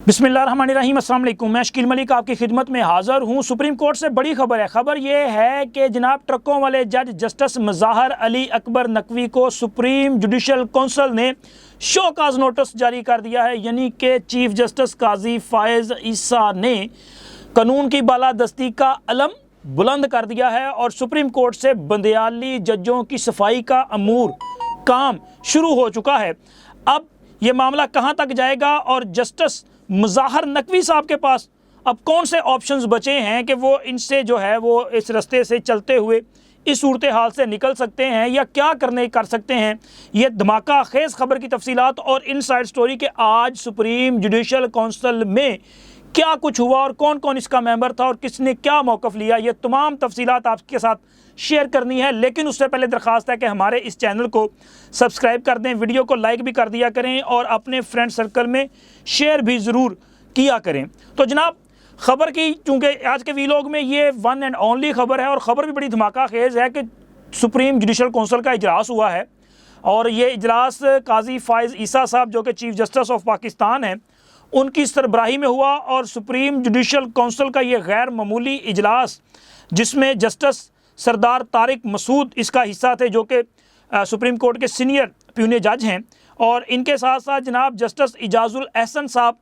बिस्मिल्लाहिर्रहमानिर्रहीम, अस्सलाम वालेकुम। मैं शकील मलिक आपकी खिदमत में हाज़िर हूँ। सुप्रीम कोर्ट से बड़ी खबर है। खबर यह है कि जनाब ट्रकों वाले जज जस्टिस मज़ाहर अली अकबर नकवी को सुप्रीम जुडिशल कौंसिल ने शोकाज नोटिस जारी कर दिया है। यानी कि चीफ जस्टिस काजी फ़ायज़ ईसा ने कानून की बालादस्ती का अलम बुलंद कर दिया है और सुप्रीम कोर्ट से बंदियाली जजों की सफाई का अमूर काम शुरू हो चुका है। अब ये मामला कहाँ तक जाएगा और जस्टिस मज़ाहर नकवी साहब के पास अब कौन से ऑप्शंस बचे हैं कि वो इनसे जो है वो इस रास्ते से चलते हुए इस सूरत हाल से निकल सकते हैं या क्या कर सकते हैं। ये धमाका खेज़ खबर की तफसीलात और इनसाइड स्टोरी के आज सुप्रीम जुडिशल कौंसिल में क्या कुछ हुआ और कौन कौन इसका मेंबर था और किसने क्या मौक़िफ़ लिया, ये तमाम तफसीलात आपके साथ शेयर करनी है। लेकिन उससे पहले दरख्वास्त है कि हमारे इस चैनल को सब्सक्राइब कर दें, वीडियो को लाइक भी कर दिया करें और अपने फ्रेंड सर्कल में शेयर भी ज़रूर किया करें। तो जनाब ख़बर की, चूँकि आज के वीलॉग में ये वन एंड ओनली ख़बर है और ख़बर भी बड़ी धमाका खेज़ है कि सुप्रीम जुडिशल कौंसिल का इजलास हुआ है और ये इजलास काजी फ़ायज़ ईसा साहब जो कि चीफ जस्टिस ऑफ पाकिस्तान हैं उनकी सरबराही में हुआ। और सुप्रीम जुडिशल कौंसिल का ये गैर मामूली इजलास जिसमें जस्टिस सरदार तारिक मसूद इसका हिस्सा थे जो कि सुप्रीम कोर्ट के सीनियर प्यूने जज हैं और इनके साथ साथ जनाब जस्टिस इजाज़ुल एहसन साहब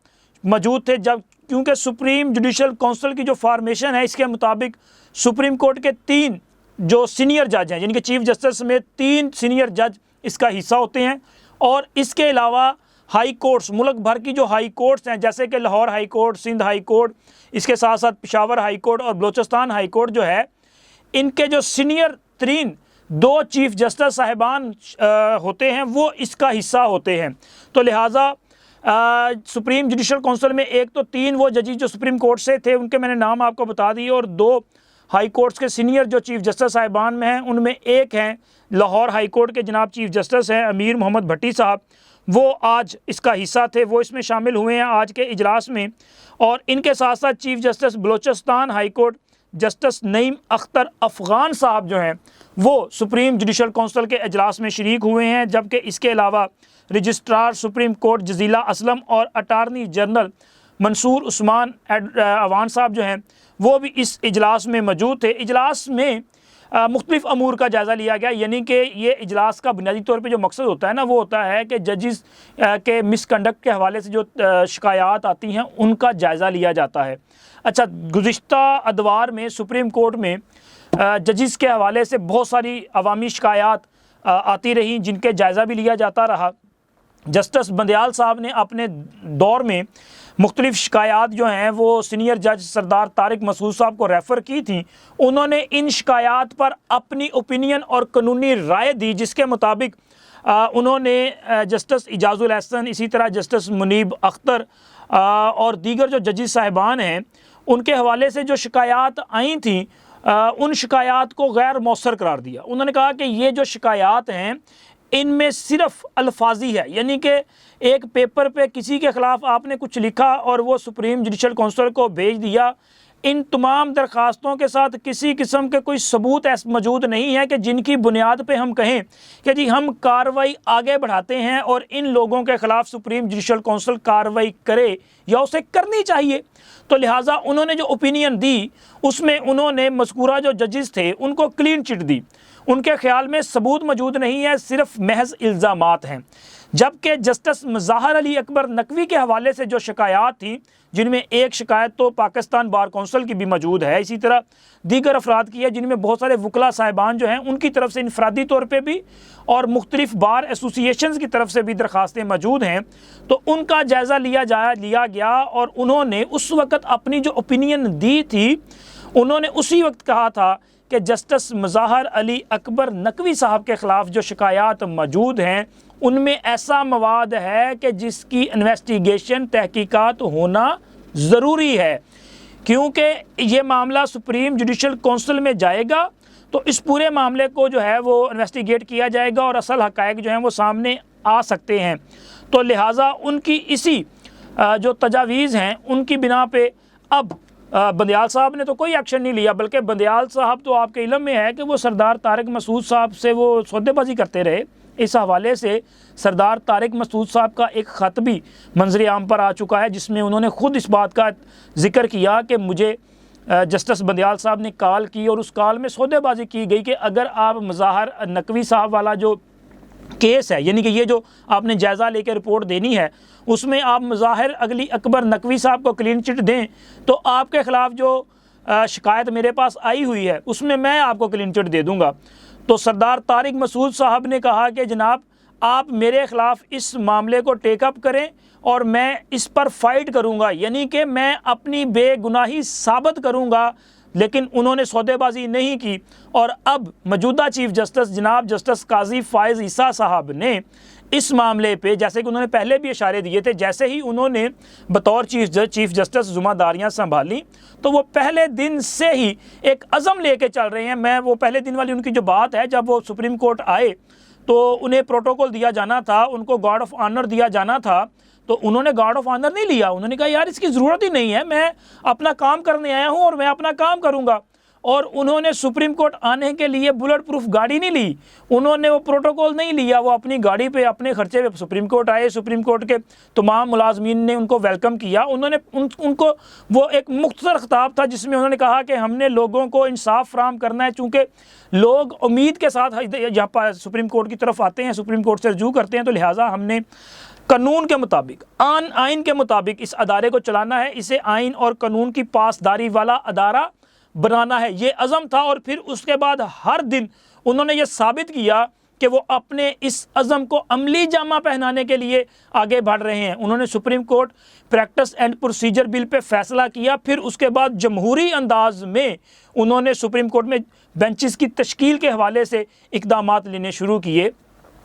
मौजूद थे। जब क्योंकि सुप्रीम जुडिशल कौंसिल की जो फार्मेशन है इसके मुताबिक सुप्रीम कोर्ट के 3 जो सीनियर जज हैं जिनके चीफ जस्टिस में 3 सीनियर जज इसका हिस्सा होते हैं और इसके अलावा हाई कोर्ट्स, मुल्क भर की जो हाई कोर्ट्स हैं जैसे कि Lahore high court, Sindh high court, इसके साथ साथ पेशावर हाई कोर्ट और बलोचिस्तान हाई कोर्ट जो है इनके जो सीनियर 2 चीफ जस्टिस साहिबान होते हैं वो इसका हिस्सा होते हैं। तो लिहाजा सुप्रीम जुडिशल कौंसिल में एक तो 3 वो जजेस जो सुप्रीम कोर्ट से थे उनके मैंने नाम आपको बता दिए और 2 हाई कोर्ट्स के सीनियर जो चीफ जस्टिस साहिबान में हैं उनमें एक हैं लाहौर हाई कोर्ट के जनाब चीफ जस्टिस हैं अमीर मोहम्मद भट्टी साहब, वो आज इसका हिस्सा थे, वो इसमें शामिल हुए हैं आज के इजलास में। और इनके साथ साथ chief justice Balochistan high court justice Naeem Akhtar Afghan साहब जो हैं वो सुप्रीम जुडिशल कौंसिल के इजलास में शरीक हुए हैं। जबकि इसके अलावा registrar supreme court Jazila Aslam और अटारनी जनरल मंसूर उस्मान अवान साहब जो हैं वो भी इस इजलास में मौजूद थे। इजलास में मुख्तलिफ़ अमूर का जायज़ा लिया गया। यानी कि ये इजलास का बुनियादी तौर पे जो मकसद होता है ना वो होता है कि जजेस के मिसकंडक्ट के हवाले से जो शिकायत आती हैं उनका जायज़ा लिया जाता है। अच्छा, गुज़िश्ता अदवार में सुप्रीम कोर्ट में जजेस के हवाले से बहुत सारी अवामी शिकायत आती रहीं जिनके जायज़ा भी लिया जाता रहा। जस्टिस बंदयाल साहब ने अपने दौर में मुख्तलिफ़ शिकायत जो हैं वो सीनियर जज सरदार तारिक मसूद साहब को रेफ़र की थी। उन्होंने इन शिकायत पर अपनी ओपिनियन और कानूनी राय दी जिसके मुताबिक उन्होंने जस्टिस इजाज़ुल एहसन, इसी तरह जस्टिस मुनीब अख्तर और दीगर जो जजेस साहिबान हैं उनके हवाले से जो शिकायत आई थी उन शिकायत को गैर मौसर करार दिया। उन्होंने कहा कि ये जो शिकायत हैं इनमें सिर्फ अल्फाजी है, यानी कि एक पेपर पे किसी के ख़िलाफ़ आपने कुछ लिखा और वो सुप्रीम जुडिशल कौंसिल को भेज दिया। इन तमाम दरख्वास्तों के साथ किसी किस्म के कोई सबूत ऐसा मौजूद नहीं है कि जिनकी बुनियाद पे हम कहें कि जी हम कार्रवाई आगे बढ़ाते हैं और इन लोगों के ख़िलाफ़ सुप्रीम जुडिशल कौंसिल कार्रवाई करे या उसे करनी चाहिए। तो लिहाजा उन्होंने जो ओपिनियन दी उसमें उन्होंने मज़कूरा जो जजेस थे उनको क्लीन चिट दी। उनके ख़्याल में सबूत मौजूद नहीं है, सिर्फ महज इल्ज़ामात हैं। जबकि जस्टिस मज़ाहर अली अकबर नकवी के हवाले से जो शिकायत थी जिनमें एक शिकायत तो पाकिस्तान बार कौंसिल की भी मौजूद है, इसी तरह दीगर अफराद की है जिनमें बहुत सारे वकला साहिबान जो हैं उनकी तरफ से इनफरादी तौर पे भी और मुख्तलिफ बार एसोसिएशंस की तरफ से भी दरख्वास्तें मौजूद हैं। तो उनका जायज़ा लिया गया और उन्होंने उस वक़्त अपनी जो ओपिनियन दी थी उन्होंने उसी वक्त कहा था कि जस्टिस मज़ाहर अली अकबर नकवी साहब के ख़िलाफ़ जो शिकायत मौजूद हैं उनमें ऐसा मवाद है कि जिसकी इन्वेस्टिगेशन तहकीकात होना ज़रूरी है। क्योंकि ये मामला सुप्रीम जुडिशल कौंसिल में जाएगा तो इस पूरे मामले को जो है वो इन्वेस्टिगेट किया जाएगा और असल हक़ाइक़ जो हैं वो सामने आ सकते हैं। तो लिहाजा उनकी इसी जो तजावीज़ हैं उनकी बिना पे अब बंदयाल साहब ने तो कोई एक्शन नहीं लिया, बल्कि बंदयाल साहब तो आपके इल्म में है कि वो सरदार तारिक मसूद साहब से वो सौदेबाजी करते रहे इस हवाले से सरदार तारिक मसूद साहब का एक ख़त भी मंजर आम पर आ चुका है, जिसमें उन्होंने ख़ुद इस बात का जिक्र किया कि मुझे जस्टिस बंदियाल साहब ने कॉल की और उस कॉल में सौदेबाजी की गई कि अगर आप मज़ाहर नकवी साहब वाला जो केस है, यानी कि ये जो आपने जायज़ा लेकर रिपोर्ट देनी है, उसमें आप मज़ाहिर अली अकबर नकवी साहब को क्लीन चिट दें तो आपके ख़िलाफ़ जो शिकायत मेरे पास आई हुई है उसमें मैं आपको क्लीन चिट दे दूँगा। तो सरदार तारिक मसूद साहब ने कहा कि जनाब आप मेरे ख़िलाफ़ इस मामले को टेकअप करें और मैं इस पर फ़ाइट करूँगा, यानी कि मैं अपनी बेगुनाही साबित करूँगा। लेकिन उन्होंने सौदेबाजी नहीं की और अब मौजूदा चीफ़ जस्टिस जनाब जस्टिस काजी फ़ाइज़ ईसा साहब ने इस मामले पे, जैसे कि उन्होंने पहले भी इशारे दिए थे, जैसे ही उन्होंने बतौर चीफ़ जस्टिस ज़िम्मेदारियां संभाली तो वो पहले दिन से ही एक अज़म लेके चल रहे हैं। मैं वो पहले दिन वाली उनकी जो बात है, जब वो सुप्रीम कोर्ट आए तो उन्हें प्रोटोकॉल दिया जाना था, उनको गार्ड ऑफ ऑनर दिया जाना था, तो उन्होंने गार्ड ऑफ ऑनर नहीं लिया। उन्होंने कहा यार इसकी ज़रूरत ही नहीं है, मैं अपना काम करने आया हूँ और मैं अपना काम करूँगा। और उन्होंने सुप्रीम कोर्ट आने के लिए बुलेट प्रूफ गाड़ी नहीं ली, उन्होंने वो प्रोटोकॉल नहीं लिया, वो अपनी गाड़ी पे अपने खर्चे पे सुप्रीम कोर्ट आए। सुप्रीम कोर्ट के तमाम मुलाजमीन ने उनको वेलकम किया। उन्होंने उनको वो एक मुख्तसर खिताब था जिसमें उन्होंने कहा कि हमने लोगों को इंसाफ फराहम करना है, चूँकि लोग उम्मीद के साथ यहाँ पर सुप्रीम कोर्ट की तरफ आते हैं, सुप्रीम कोर्ट से रजू करते हैं, तो लिहाजा हमने कानून के मुताबिक आइन के मुताबिक इस अदारे को चलाना है, इसे आइन और कानून की पासदारी वाला अदारा बनाना है, ये अज़म था। और फिर उसके बाद हर दिन उन्होंने ये साबित किया कि वो अपने इस अज़म को अमली जामा पहनाने के लिए आगे बढ़ रहे हैं। उन्होंने supreme court practice and procedure bill pay फ़ैसला किया, फिर उसके बाद जमहूरी अंदाज में उन्होंने सुप्रीम कोर्ट में बेंचेस की तश्कील के हवाले से इक़दामात लेने शुरू किए।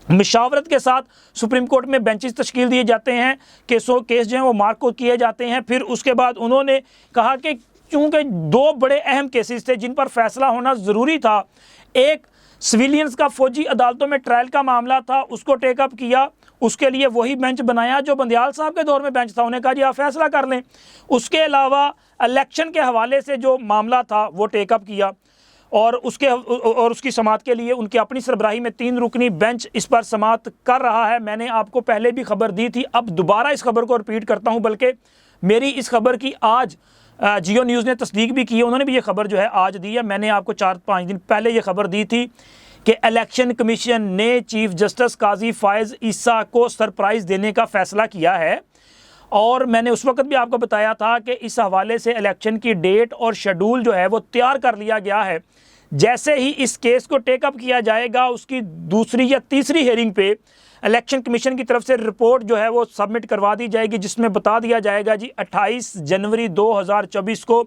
मशावरत के साथ सुप्रीम कोर्ट में बेंचेस तश्कील दिए जाते हैं, केस जो हैं वो मार्क किए जाते हैं। फिर उसके बाद उन्होंने कहा कि चूँकि दो बड़े अहम केसेस थे जिन पर फैसला होना ज़रूरी था, एक सिविलियंस का फ़ौजी अदालतों में ट्रायल का मामला था, उसको टेकअप किया, उसके लिए वही बेंच बनाया जो बंदियाल साहब के दौर में बेंच था, उन्हें कहा जी आप फैसला कर लें। उसके अलावा इलेक्शन के हवाले से जो मामला था वो टेकअप किया और उसकी समाअत के लिए उनकी अपनी सरबराही में 3 रुकनी बेंच इस पर समाअत कर रहा है। मैंने आपको पहले भी खबर दी थी, अब दोबारा इस खबर को रिपीट करता हूँ, बल्कि मेरी इस खबर की आज जियो न्यूज़ ने तस्दीक भी की है, उन्होंने भी ये खबर जो है आज दी है। मैंने आपको 4-5 दिन पहले ये खबर दी थी कि इलेक्शन कमीशन ने चीफ़ जस्टिस काजी फ़ाइज़ ईसा को सरप्राइज़ देने का फ़ैसला किया है। और मैंने उस वक्त भी आपको बताया था कि इस हवाले से इलेक्शन की डेट और शेड्यूल जो है वो तैयार कर लिया गया है। जैसे ही इस केस को टेकअप किया जाएगा, उसकी दूसरी या तीसरी हेयरिंग पे इलेक्शन कमीशन की तरफ से रिपोर्ट जो है वो सबमिट करवा दी जाएगी, जिसमें बता दिया जाएगा जी 28 जनवरी 2024 को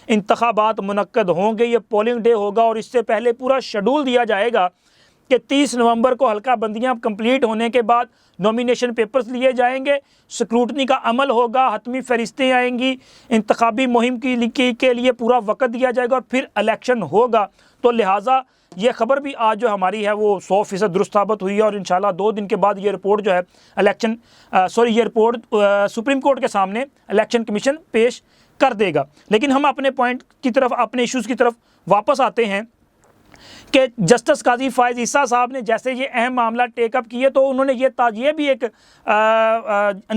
इंतखाबात मुनक्कद होंगे, ये पोलिंग डे होगा। और इससे पहले पूरा शेड्यूल दिया जाएगा कि 30 नवंबर को हल्का बंदियाँ कंप्लीट होने के बाद नॉमिनेशन पेपर्स लिए जाएंगे, स्क्रूटनी का अमल होगा, हतमी फहरिस्तें आएंगी, इंतखाबी मुहिम के लिए पूरा वक्त दिया जाएगा और फिर इलेक्शन होगा। तो लिहाजा ये खबर भी आज जो हमारी है वो 100% दुरुस्त साबित हुई है और इंशाल्लाह 2 दिन के बाद ये रिपोर्ट जो है ये रिपोर्ट सुप्रीम कोर्ट के सामने इलेक्शन कमीशन पेश कर देगा। लेकिन हम अपने पॉइंट की तरफ, अपने इश्यूज़ की तरफ वापस आते हैं कि जस्टिस काजी फ़ाइज़ ईसा साहब ने जैसे ये अहम मामला टेकअप किए तो उन्होंने ये भी एक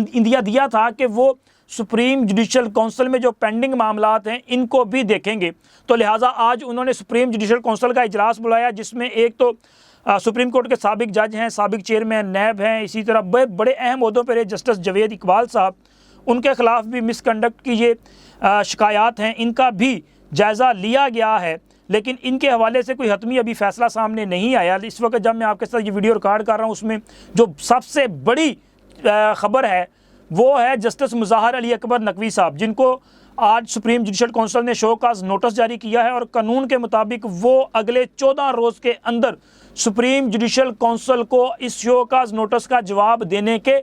इंदिया दिया था कि वो सुप्रीम जुडिशल काउंसिल में जो पेंडिंग मामलात हैं इनको भी देखेंगे। तो लिहाजा आज उन्होंने सुप्रीम जुडिशल काउंसिल का इजलास बुलाया, जिसमें एक तो सुप्रीम कोर्ट के साबिक जज हैं, साबिक चेयरमैन नैब हैं, इसी तरह बड़े अहम ओहदों पर जस्टिस जावेद इकबाल साहब, उनके ख़िलाफ़ भी मिसकंडक्ट की ये शिकायत हैं, इनका भी जायज़ा लिया गया है। लेकिन इनके हवाले से कोई हतमी अभी फ़ैसला सामने नहीं आया। इस वक्त जब मैं आपके साथ ये वीडियो रिकॉर्ड कर रहा हूँ, उसमें जो सबसे बड़ी ख़बर है वो है जस्टिस मुज़ाहर अली अकबर नकवी साहब, जिनको आज सुप्रीम जुडिशल काउंसिल ने शोकाज नोटिस जारी किया है और कानून के मुताबिक वो अगले 14 रोज़ के अंदर सुप्रीम जुडिशल काउंसिल को इस शोकाज नोटिस का जवाब देने के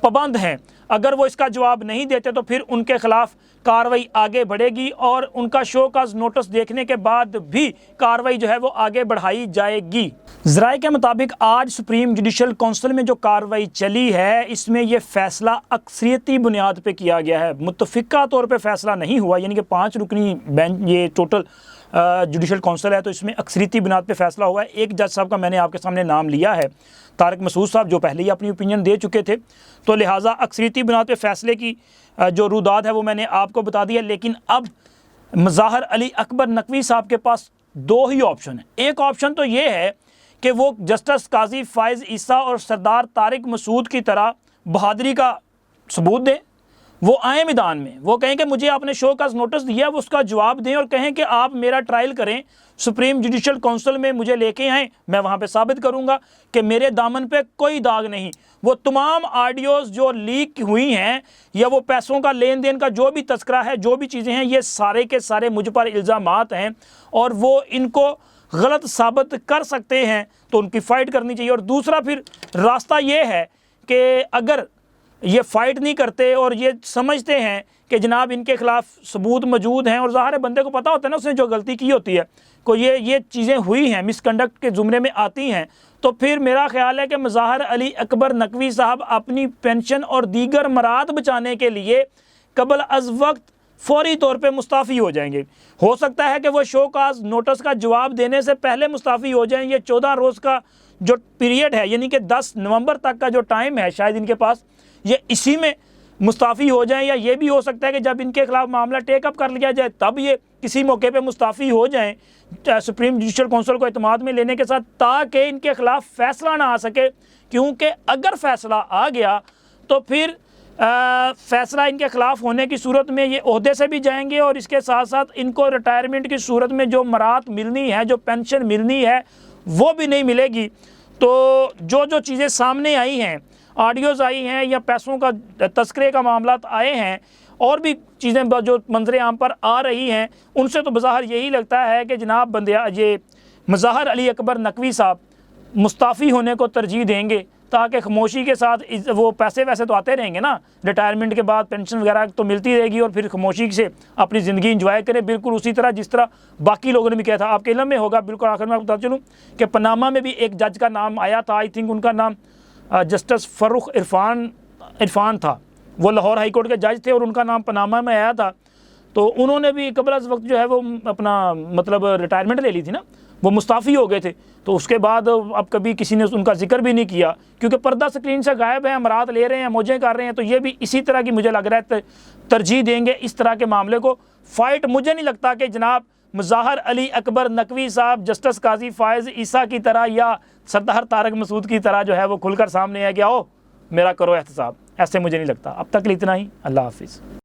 पाबंद हैं। अगर वो इसका जवाब नहीं देते तो फिर उनके खिलाफ कार्रवाई आगे बढ़ेगी और उनका शोकाज नोटिस देखने के बाद भी कार्रवाई जो है वो आगे बढ़ाई जाएगी। ज़राए के मुताबिक आज सुप्रीम जुडिशल काउंसिल में जो कार्रवाई चली है, इसमें यह फ़ैसला अक्सरियती बुनियाद पे किया गया है, मुतफ़िका तौर पे फ़ैसला नहीं हुआ, यानी कि 5 रुकनी बेंच ये टोटल जुडिशल कौंसिल है, तो इसमें अक्सरीती बुनियाद पे फैसला हुआ है। एक जज साहब का मैंने आपके सामने नाम लिया है, तारिक मसूद साहब, जो पहले ही अपनी ओपिनियन दे चुके थे, तो लिहाजा अक्सरीती बुनियाद पे फैसले की जो रुदाद है वो मैंने आपको बता दिया। लेकिन अब मुज़ाहर अली अकबर नकवी साहब के पास दो ही ऑप्शन है। एक ऑप्शन तो ये है कि वो जस्टिस काजी फ़ाइज़ ईसा और सरदार तारिक मसूद की तरह बहादरी का सबूत दें, वो आए मैदान में, वो कहें कि मुझे आपने शो का नोटिस दिया, वो उसका जवाब दें और कहें कि आप मेरा ट्रायल करें, सुप्रीम जुडिशल काउंसिल में मुझे लेके आएँ, मैं वहाँ पे साबित करूँगा कि मेरे दामन पे कोई दाग नहीं। वो तमाम ऑडियोज़ जो लीक हुई हैं या वो पैसों का लेन देन का जो भी तस्करा है, जो भी चीज़ें हैं, ये सारे के सारे मुझ पर इल्ज़ामात हैं और वो इनको गलत साबित कर सकते हैं, तो उनकी फ़ाइट करनी चाहिए। और दूसरा फिर रास्ता ये है कि अगर ये फ़ाइट नहीं करते और ये समझते हैं कि जनाब इनके ख़िलाफ़ सबूत मौजूद हैं और ज़ाहिर बंदे को पता होता है ना उसने जो गलती की होती है, को ये चीज़ें हुई हैं, मिसकंडक्ट के ज़ुमरे में आती हैं, तो फिर मेरा ख़्याल है कि मुज़ाहर अली अकबर नकवी साहब अपनी पेंशन और दीगर मराद बचाने के लिए कबल अज़ वक्त फौरी तौर पे मुस्ताफ़ी हो जाएंगे। हो सकता है कि वो शो काज नोटिस का जवाब देने से पहले मुस्ताफ़ी हो जाएं। ये 14 रोज़ का जो पीरियड है, यानी कि 10 नवंबर तक का जो टाइम है शायद इनके पास, ये इसी में मुस्ताफ़ी हो जाएं, या ये भी हो सकता है कि जब इनके खिलाफ मामला टेकअप कर लिया जाए तब ये किसी मौके पे मुस्ताफ़ी हो जाएं सुप्रीम जुडिशल काउंसिल को एतमाद में लेने के साथ, ताकि इनके खिलाफ फ़ैसला ना आ सके। क्योंकि अगर फ़ैसला आ गया तो फिर फ़ैसला इनके ख़िलाफ़ होने की सूरत में ये ओहदे से भी जाएंगे और इसके साथ साथ इनको रिटायरमेंट की सूरत में जो मरात मिलनी है, जो पेंशन मिलनी है, वो भी नहीं मिलेगी। तो जो चीज़ें सामने आई हैं, ऑडियोज़ आई हैं या पैसों का तस्करे का मामला आए हैं और भी चीज़ें जो मंजर आम पर आ रही हैं, उनसे तो बज़ाहिर यही लगता है कि जनाब बंदिया ये मुज़ाहर अली अकबर नकवी साहब मुस्ताफ़ी होने को तरजीह देंगे, ताकि खामोशी के साथ वो पैसे वैसे तो आते रहेंगे ना, रिटायरमेंट के बाद पेंशन वगैरह तो मिलती रहेगी और फिर खामोशी से अपनी ज़िंदगी इंजॉय करें, बिल्कुल उसी तरह जिस तरह बाकी लोगों ने भी किया था। आपके इल्म में होगा, बिल्कुल आखिर में आपको बता चलूँ कि पनामा में भी एक जज का नाम आया था, आई थिंक उनका नाम जस्टिस फ़र्रुख इरफान था, वो लाहौर हाई कोर्ट के जज थे और उनका नाम पनामा में आया था। तो उन्होंने भी कबल अज़ वक्त जो है वो अपना मतलब रिटायरमेंट ले ली थी ना, वो मुस्ताफ़ी हो गए थे। तो उसके बाद अब कभी किसी ने उनका जिक्र भी नहीं किया, क्योंकि पर्दा स्क्रीन से गायब है, अमरात ले रहे हैं, मौजें कर रहे हैं। तो ये भी इसी तरह की मुझे लग रहा है तरजीह देंगे इस तरह के मामले को। फ़ाइट मुझे नहीं लगता कि जनाब मुज़ाहर अली अकबर नकवी साहब जस्टिस काजी फ़ाइज़ ईसा की तरह या सरदार तारिक मसूद की तरह जो है वो खुलकर सामने है कि आओ मेरा करो एहतसाब, ऐसे मुझे नहीं लगता। अब तक इतना ही, अल्लाह हाफिज़।